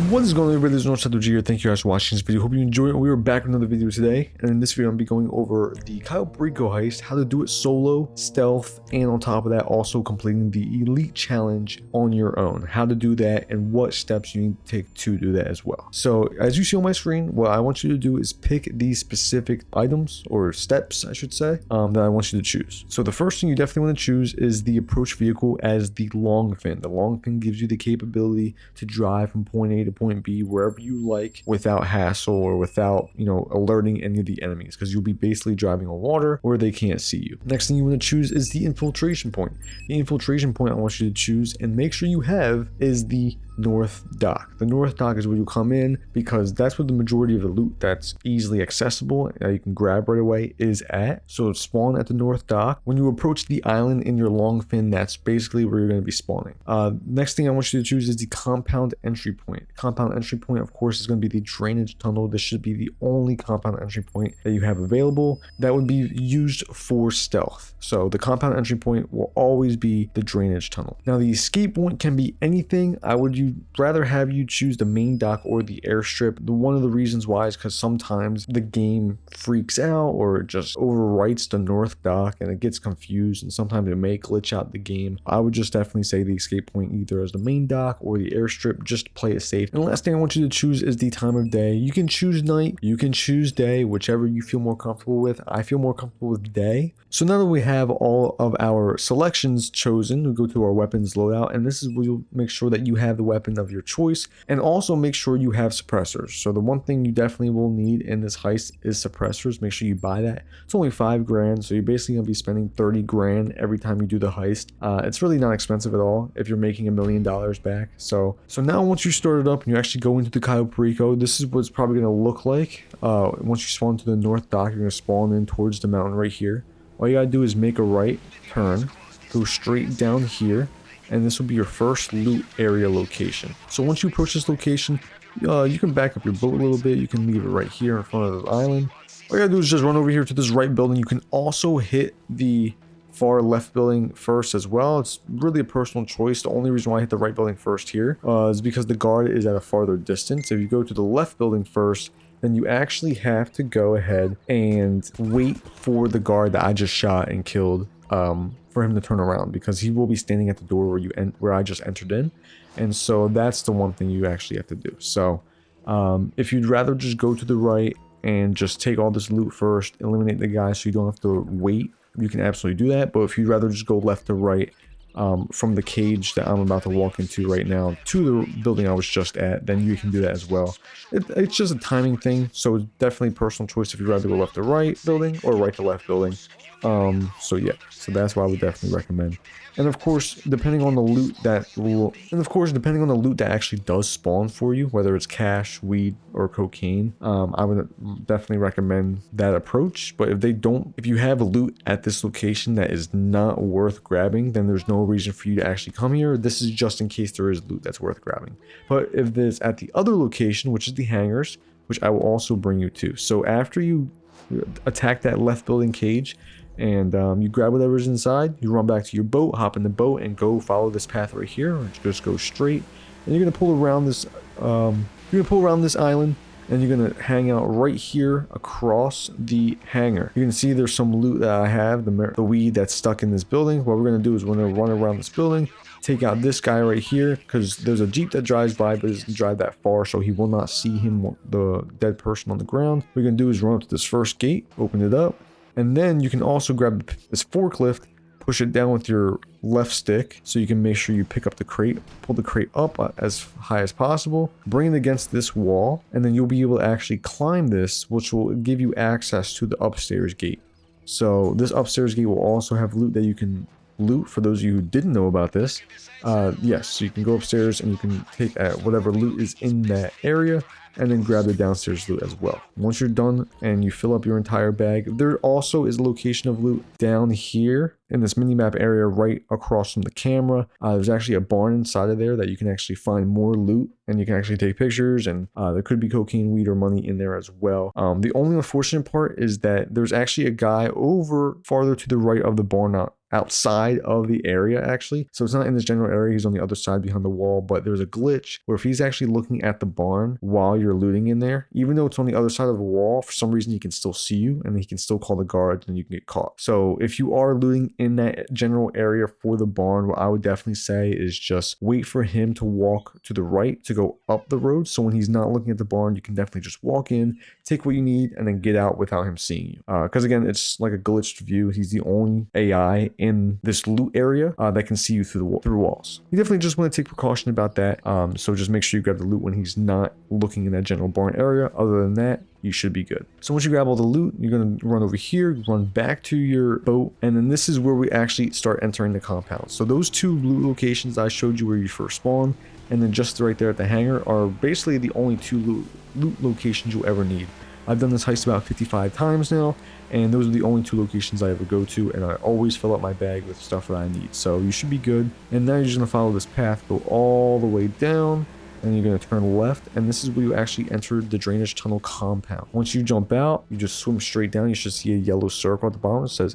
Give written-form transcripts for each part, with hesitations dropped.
What is going on, everybody? This is Untitled here. Thank you guys for watching this video. Hope you enjoy it. We are back with another video today, and in this video I'm be going over the Perico heist, how to do it solo, stealth, and on top of that also completing the elite challenge on your own. How to do that and what steps you need to take to do that as well. So as you see on my screen, what I want you to do is pick these specific items or steps, I should say, that I want you to choose. So the first thing you definitely want to choose is the approach vehicle as the long fin. The long fin gives you the capability to drive from point A to point B wherever you like without hassle or without, alerting any of the enemies, because you'll be basically driving on water where they can't see you. Next thing you want to choose is the infiltration point. The infiltration point I want you to choose and make sure you have is the north dock. The north dock is where you come in, because that's where the majority of the loot that's easily accessible you can grab right away is at. So spawn at the north dock. When you approach the island in your long fin, that's basically where you're going to be spawning. Next thing I want you to choose is the compound entry point. Compound entry point, of course, is going to be the drainage tunnel. This should be the only compound entry point that you have available that would be used for stealth. So the compound entry point will always be the drainage tunnel. Now the escape point can be anything. I would rather have you choose the main dock or the airstrip. One of the reasons why is because sometimes the game freaks out or it just overwrites the north dock and it gets confused, and sometimes it may glitch out the game. I would just definitely say the escape point either as the main dock or the airstrip. Just play it safe. And the last thing I want you to choose is the time of day. You can choose night, you can choose day, whichever you feel more comfortable with. I feel more comfortable with day. So now that we have all of our selections chosen, we go to our weapons loadout, and this is where you'll make sure that you have the weapon of your choice, and also make sure you have suppressors. So the one thing you definitely will need in this heist is suppressors. Make sure you buy that. It's only 5 grand, so you're basically gonna be spending 30 grand every time you do the heist. It's really not expensive at all if you're making $1 million back. So now once you start it up and you actually go into the Cayo Perico, this is what it's probably gonna look like. Once you spawn to the north dock, you're gonna spawn in towards the mountain right here. All you gotta do is make a right turn, go straight down here, and this will be your first loot area location. So once you approach this location, you can back up your boat a little bit. You can leave it right here in front of the island. All you gotta do is just run over here to this right building. You can also hit the far left building first as well. It's really a personal choice. The only reason why I hit the right building first here is because the guard is at a farther distance. If you go to the left building first, then you actually have to go ahead and wait for the guard that I just shot and killed for him to turn around, because he will be standing at the door where I just entered in. And so that's the one thing you actually have to do. So if you'd rather just go to the right and just take all this loot first, eliminate the guy so you don't have to wait, you can absolutely do that. But if you'd rather just go left to right from the cage that I'm about to walk into right now to the building I was just at, then you can do that as well. It's just a timing thing, so it's definitely personal choice if you'd rather go left to right building or right to left building. So yeah, so that's what I would definitely recommend. And of course, depending on the loot that actually does spawn for you, whether it's cash, weed, or cocaine, I would definitely recommend that approach. But if you have a loot at this location that is not worth grabbing, then there's no reason for you to actually come here. This is just in case there is loot that's worth grabbing. But if there's at the other location, which is the hangars, which I will also bring you to. So after you attack that left building cage, and you grab whatever's inside, you run back to your boat, hop in the boat, and go follow this path right here, or just go straight. And you're gonna pull around this island, and you're gonna hang out right here across the hangar. You can see there's some loot that I have, the weed that's stuck in this building. What we're gonna do is we're gonna run around this building, take out this guy right here, because there's a jeep that drives by, but it doesn't drive that far, so he will not see the dead person on the ground. What we're gonna do is run up to this first gate, open it up. And then you can also grab this forklift, push it down with your left stick so you can make sure you pick up the crate, pull the crate up as high as possible, bring it against this wall, and then you'll be able to actually climb this, which will give you access to the upstairs gate. So this upstairs gate will also have loot that you can loot. For those of you who didn't know about this, yes, so you can go upstairs and you can take whatever loot is in that area, and then grab the downstairs loot as well. Once you're done and you fill up your entire bag, there also is a location of loot down here in this mini-map area right across from the camera. There's actually a barn inside of there that you can actually find more loot, and you can actually take pictures, and there could be cocaine, weed, or money in there as well. The only unfortunate part is that there's actually a guy over farther to the right of the barn outside of the area actually. So it's not in this general area, he's on the other side behind the wall, but there's a glitch where if he's actually looking at the barn while you're looting in there, even though it's on the other side of the wall, for some reason he can still see you and he can still call the guards and you can get caught. So if you are looting in that general area for the barn, what I would definitely say is just wait for him to walk to the right to go up the road. So when he's not looking at the barn, you can definitely just walk in, take what you need, and then get out without him seeing you. Because again, it's like a glitched view. He's the only AI in this loot area that can see you through walls. You definitely just want to take precaution about that. So just make sure you grab the loot when he's not looking in that general barn area. Other than that, you should be good. So once you grab all the loot, you're going to run over here, run back to your boat, and then this is where we actually start entering the compound. So those two loot locations I showed you where you first spawn, and then just right there at the hangar are basically the only two loot locations you'll ever need. I've done this heist about 55 times now, and those are the only two locations I ever go to, and I always fill up my bag with stuff that I need. So you should be good. And now you're just going to follow this path, go all the way down, and you're going to turn left, and this is where you actually enter the drainage tunnel compound. Once you jump out, you just swim straight down. You should see a yellow circle at the bottom. It says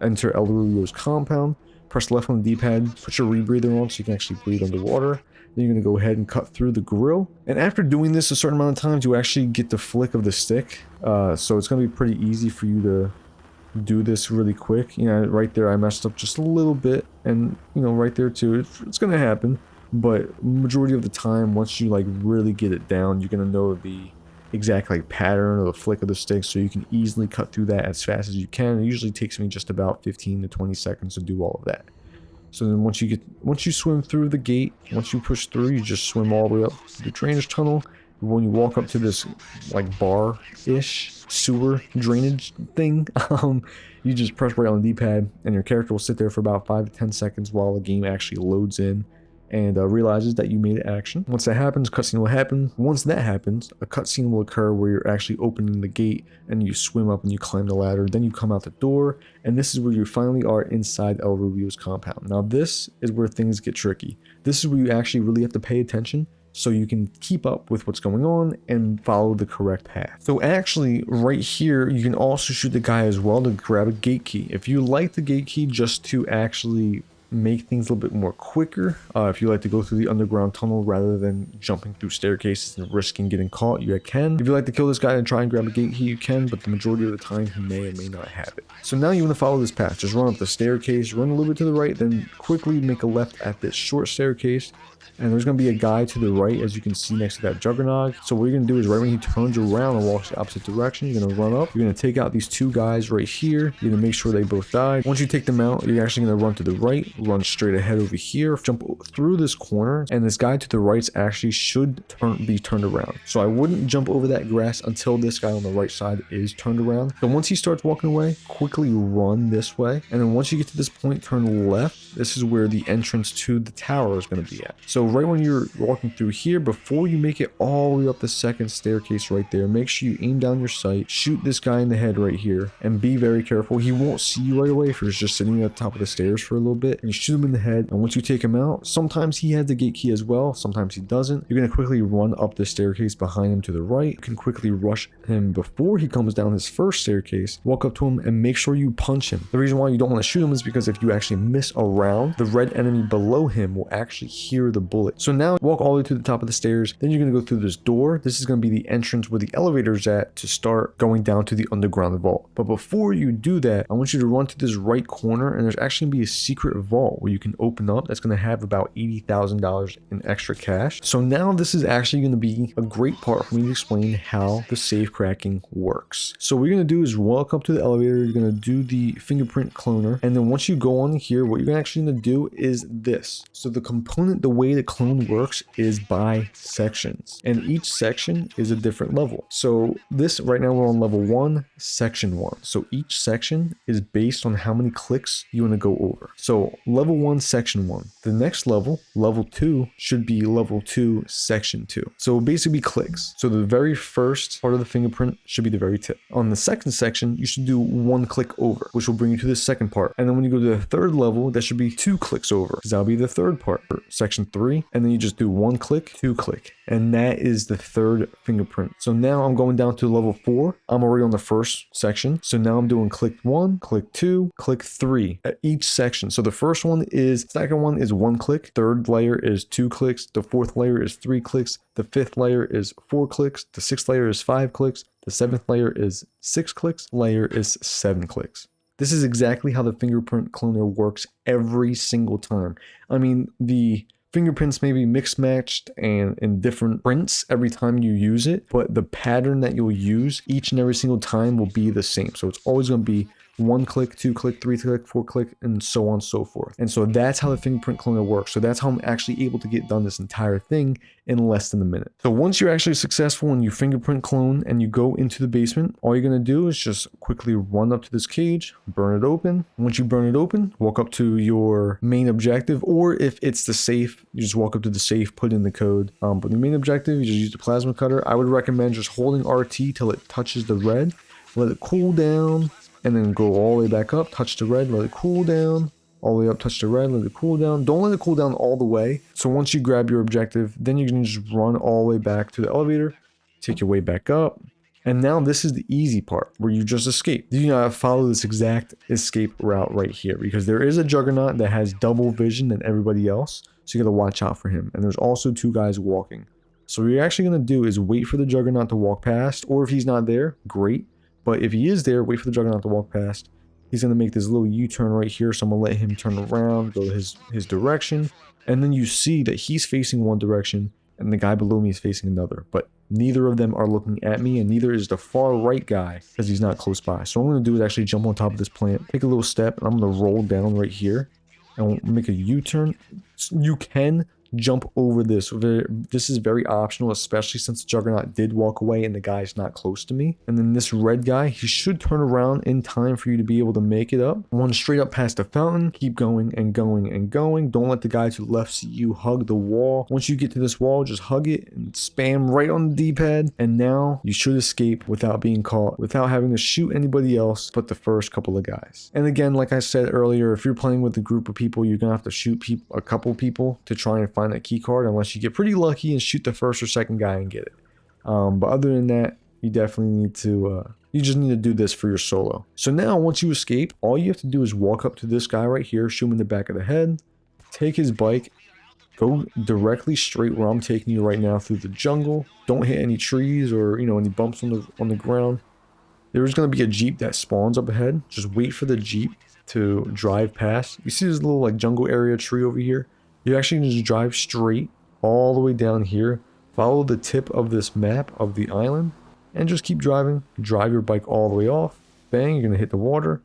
enter El Rubio's compound. Press left on the D-pad, put your rebreather on so you can actually breathe underwater. Then you're going to go ahead and cut through the grill. And after doing this a certain amount of times, you actually get the flick of the stick. So it's going to be pretty easy for you to do this really quick. You know, right there I messed up just a little bit, and you know, right there too, it's going to happen. But majority of the time, once you like really get it down, you're going to know the exact like pattern or the flick of the stick, so you can easily cut through that as fast as you can. It usually takes me just about 15 to 20 seconds to do all of that. So then once you swim through the gate, once you push through, you just swim all the way up the drainage tunnel. When you walk up to this like bar-ish sewer drainage thing, you just press right on the D-pad, and your character will sit there for about 5 to 10 seconds while the game actually loads in and realizes that you made action. Once that happens, cutscene will happen. Once that happens, a cutscene will occur where you're actually opening the gate and you swim up and you climb the ladder. Then you come out the door, and this is where you finally are inside El Rubio's compound. Now this is where things get tricky. This is where you actually really have to pay attention so you can keep up with what's going on and follow the correct path. So actually right here, you can also shoot the guy as well to grab a gate key. If you like the gate key just to actually make things a little bit more quicker, if you like to go through the underground tunnel rather than jumping through staircases and risking getting caught, you can. If you like to kill this guy and try and grab a gate key, you can, but the majority of the time he may or may not have it. So now you want to follow this path. Just run up the staircase, run a little bit to the right, then quickly make a left at this short staircase, and there's going to be a guy to the right, as you can see next to that juggernaut. So what you're going to do is right when he turns around and walks the opposite direction, you're going to run up. You're going to take out these two guys right here. You're going to make sure they both die. Once you take them out, you're actually going to run to the right, run straight ahead over here, jump through this corner, and this guy to the right actually should be turned around. So I wouldn't jump over that grass until this guy on the right side is turned around. So once he starts walking away, quickly run this way, and then once you get to this point, turn left. This is where the entrance to the tower is going to be at. So right when you're walking through here, before you make it all the way up the second staircase right there, make sure you aim down your sight, shoot this guy in the head right here, and be very careful. He won't see you right away if you're just sitting at the top of the stairs for a little bit, and you shoot him in the head. And once you take him out, sometimes he has the gate key as well, sometimes he doesn't. You're going to quickly run up the staircase behind him to the right. You can quickly rush him before he comes down his first staircase, walk up to him, and make sure you punch him. The reason why you don't want to shoot him is because if you actually miss around, the red enemy below him will actually hear the bullet. So now walk all the way to the top of the stairs, then you're going to go through this door. This is going to be the entrance where the elevator's at to start going down to the underground vault. But before you do that, I want you to run to this right corner, and there's actually going to be a secret vault where you can open up that's going to have about $80,000 in extra cash. So now this is actually going to be a great part for me to explain how the safe cracking works. So what you're going to do is walk up to the elevator, you're going to do the fingerprint cloner, and then once you go on here, what you're actually going to do is this. So the way the clone works is by sections, and each section is a different level. So this right now we're on level 1, section 1. So each section is based on how many clicks you want to go over. So level 1, section 1. The next level, level 2, should be level 2, section 2. So it basically clicks. So the very first part of the fingerprint should be the very tip. On the second section, you should do 1 click over, which will bring you to the second part. And then when you go to the third level, that should be 2 clicks over, because that'll be the third part, section 3. And then you just do 1 click, 2 click. And that is the third fingerprint. So now I'm going down to level 4. I'm already on the first section. So now I'm doing click 1, click 2, click 3 at each section. So the first one is, second one is 1 click. Third layer is 2 clicks. The fourth layer is 3 clicks. The fifth layer is 4 clicks. The sixth layer is 5 clicks. The seventh layer is 6 clicks. Layer is 7 clicks. This is exactly how the fingerprint cloner works every single time. I mean, the fingerprints may be mixed matched and in different prints every time you use it, but the pattern that you'll use each and every single time will be the same. So it's always going to be 1 click, 2 click, 3 click, 4 click, and so on and so forth. And so that's how the fingerprint cloner works. So that's how I'm actually able to get done this entire thing in less than a minute. So once you're actually successful and you fingerprint clone and you go into the basement, all you're going to do is just quickly run up to this cage, burn it open. Once you burn it open, walk up to your main objective, or if it's the safe, you just walk up to the safe, put in the code. But the main objective, you just use the plasma cutter. I would recommend just holding RT till it touches the red, let it cool down, and then go all the way back up, touch the red, let it cool down, all the way up, touch the red, let it cool down. Don't let it cool down all the way. So once you grab your objective, then you can just run all the way back to the elevator, take your way back up. And now this is the easy part where you just escape. You gotta follow this exact escape route right here, because there is a Juggernaut that has double vision than everybody else. So you gotta watch out for him. And there's also 2 guys walking. So what you're actually gonna do is wait for the Juggernaut to walk past, or if he's not there, great. But if he is there, wait for the Juggernaut to walk past. He's going to make this little U-turn right here. So I'm going to let him turn around, go his direction. And then you see that he's facing one direction and the guy below me is facing another. But neither of them are looking at me, and neither is the far right guy because he's not close by. So what I'm going to do is actually jump on top of this plant, take a little step, and I'm going to roll down right here and make a U-turn. You can jump over this. This is very optional, especially since Juggernaut did walk away and the guy's not close to me. And then this red guy, he should turn around in time for you to be able to make it up. One straight up past the fountain, keep going and going and going. Don't let the guy to the left see you hug the wall. Once you get to this wall, just hug it and spam right on the D-pad. And now you should escape without being caught, without having to shoot anybody else but the first couple of guys. And again, like I said earlier, if you're playing with a group of people, you're gonna have to shoot a couple people to try and find that key card, unless you get pretty lucky and shoot the first or second guy and get it. But other than that, you definitely need to you just need to do this for your solo. So now once you escape, all you have to do is walk up to this guy right here, shoot him in the back of the head, take his bike, go directly straight where I'm taking you right now through the jungle. Don't hit any trees or any bumps on the ground. There's going to be a Jeep that spawns up ahead. Just wait for the Jeep to drive past. You see this little like jungle area tree over here? You actually just drive straight all the way down here, follow the tip of this map of the island, and just keep driving. Drive your bike all the way off. Bang, you're going to hit the water.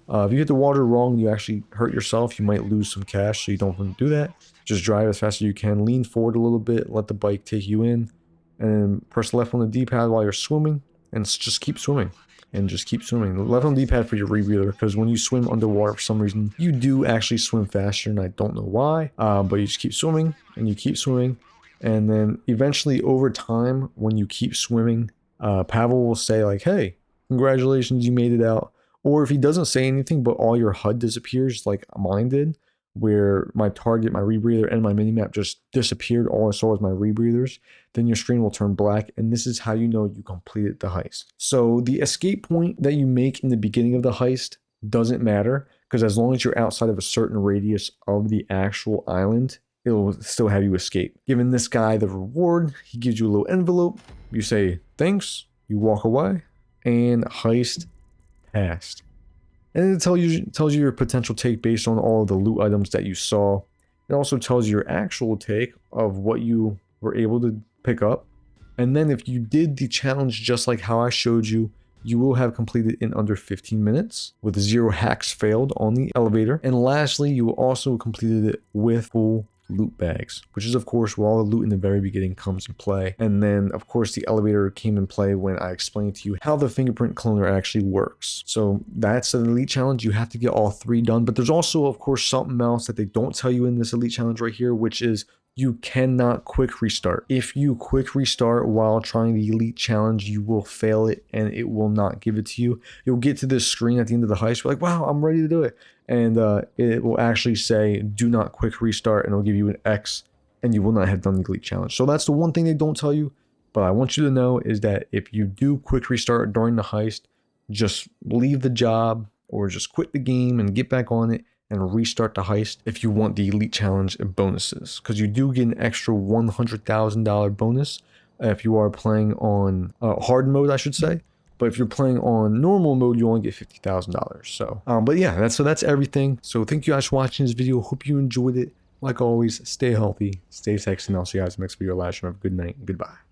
If you hit the water wrong, you actually hurt yourself. You might lose some cash, so you don't want to do that. Just drive as fast as you can. Lean forward a little bit, let the bike take you in, and then press left on the D-pad while you're swimming, and just keep swimming. And just keep swimming. Left on the D-pad for your rebreather, because when you swim underwater for some reason, you do actually swim faster, and I don't know why. But you just keep swimming, and you keep swimming, and then eventually over time, when you keep swimming, Pavel will say like, "Hey, congratulations, you made it out." Or if he doesn't say anything, but all your HUD disappears, like mine did, where my target, my rebreather, and my minimap just disappeared. All I saw was my rebreathers. Then your screen will turn black, and this is how you know you completed the heist. So the escape point that you make in the beginning of the heist doesn't matter, because as long as you're outside of a certain radius of the actual island, it'll still have you escape. Giving this guy the reward, he gives you a little envelope. You say thanks, you walk away, and heist passed. And it tells you your potential take based on all of the loot items that you saw. It also tells you your actual take of what you were able to pick up. And then if you did the challenge just like how I showed you, you will have completed in under 15 minutes with 0 hacks failed on the elevator. And lastly, you will also completed it with full loot bags, which is of course where all the loot in the very beginning comes in play. And then of course the elevator came in play when I explained to you how the fingerprint cloner actually works. So that's an elite challenge. You have to get all 3 done, but there's also of course something else that they don't tell you in this elite challenge right here, which is you cannot quick restart. If you quick restart while trying the elite challenge, you will fail it and it will not give it to you. You'll get to this screen at the end of the heist, you're like, wow, I'm ready to do it. And it will actually say, do not quick restart, and it'll give you an X, and you will not have done the elite challenge. So that's the one thing they don't tell you, but I want you to know is that if you do quick restart during the heist, just leave the job or just quit the game and get back on it and restart the heist if you want the elite challenge bonuses, because you do get an extra $100,000 bonus if you are playing on hard mode, I should say. But if you're playing on normal mode, you only get $50,000. So, but yeah, that's everything. So thank you guys for watching this video. Hope you enjoyed it. Like always, stay healthy, stay sexy, and I'll see you guys in the next video. Have a good night and goodbye.